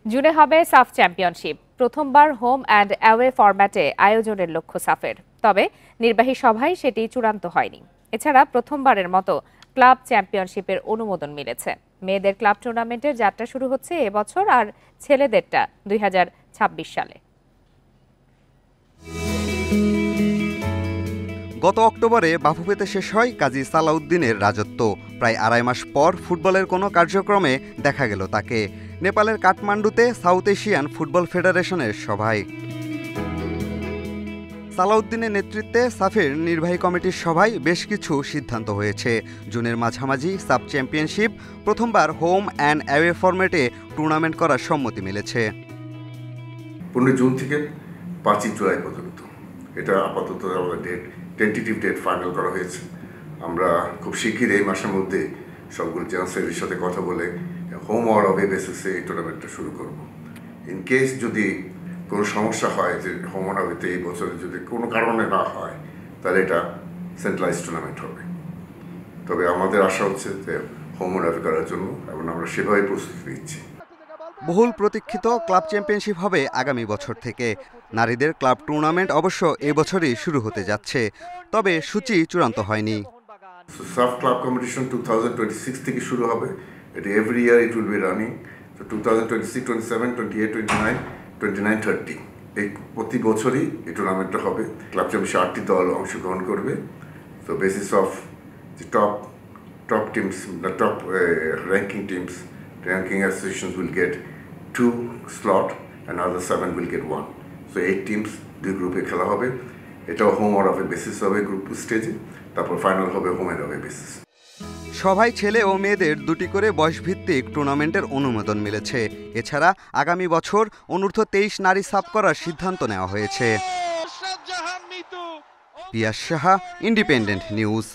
জুনে হবে সাফ চ্যাম্পিয়নশিপ। প্রথমবার হোম অ্যান্ড অ্যাওয়ে ফরম্যাটে আয়োজনের লক্ষ্য সাফের, তবে নির্বাহী সভায় সেটি চূড়ান্ত হয়নি। এছাড়া প্রথমবারের মতো ক্লাব চ্যাম্পিয়নশিপের অনুমোদন মিলেছে। মেয়েদের ক্লাব টুর্নামেন্টের যাত্রা শুরু হচ্ছে এবছর, আর ছেলেদেরটা 2026 সালে। গত অক্টোবরে বাফুফেতে শেষ হয় কাজী সালাউদ্দিনের রাজত্ব। প্রায় আড়াই মাস পর ফুটবলের কোনো কার্যক্রমে দেখা গেল তাকে নেপালের কাঠমান্ডুতে সাউথ এশিয়ান ফুটবল ফেডারেশনের সভায়। সালাউদ্দিনের নেতৃত্বে সাফের নির্বাহী কমিটির সভায় বেশ কিছু সিদ্ধান্ত হয়েছে। জুনের মাঝামাঝি সাব চ্যাম্পিয়নশিপ, প্রথমবার হোম অ্যান্ড অ্যাওয়ে ফরম্যাটে টুর্নামেন্ট করার সম্মতি মিলেছে। 15 জুন থেকে 5 জুলাই পর্যন্ত, এটা আপাতত আমাদের টেন্টেটিভ ডেট ফাইনাল করা হয়েছে। আমরা খুব শীঘ্রই এই মাসের মধ্যে সবগুলো চ্যান্সেলের সাথে কথা বলে হোম অর অ্যাওয়ে বেসিসে এই টুর্নামেন্টটা শুরু করব। ইন কেস যদি কোনো সমস্যা হয় যে হোম অর অ্যাওয়েতে এই বছরে যদি কোনো কারণে না হয়, তাহলে এটা সেন্ট্রালাইজ টুর্নামেন্ট হবে। তবে আমাদের আশা হচ্ছে যে হোম অর অ্যাওয়ে করার জন্য, এবং আমরা সেভাবে প্রস্তুতি নিচ্ছি। বহুল প্রতীক্ষিত ক্লাব চ্যাম্পিয়নশিপ হবে আগামী বছর থেকে। নারীদের ক্লাব টুর্নামেন্ট অবশ্য এবছরই শুরু হতে যাচ্ছে, তবে সূচি চূড়ান্ত হয়নি। সাফ ক্লাব কম্পিটিশন 2026 থেকে শুরু হবে। এটা every year it will be running. তো 2026, 27, 28, 29, 29, 30 এই প্রতি বছরই এই টুর্নামেন্টটা হবে। ক্লাব চ্যাম্পিয়নশিপ 8টি দল অংশগ্রহণ করবে। তো basis of the top teams, the top ranking teams, ranking associations will get 2 slot and other 7 will get 1. So 8 teams 2 গ্রুপে খেলা হবে। এটাও হোম অর অ্যাওয়ে বেসিস হবে গ্রুপ স্টেজে, তারপর ফাইনাল হবে হোম অ্যান্ড অ্যাওয়ে বেসিস। সভায় ছেলে ও মেয়েদের দুটি করে বয়সভিত্তিক টুর্নামেন্টের অনুমোদন মিলেছে। এছাড়া আগামী বছর অনূর্ধ্ব 23 নারী সাফ করার সিদ্ধান্ত নেওয়া হয়েছে। পিয়াস সাহা, ইন্ডিপেন্ডেন্ট নিউজ।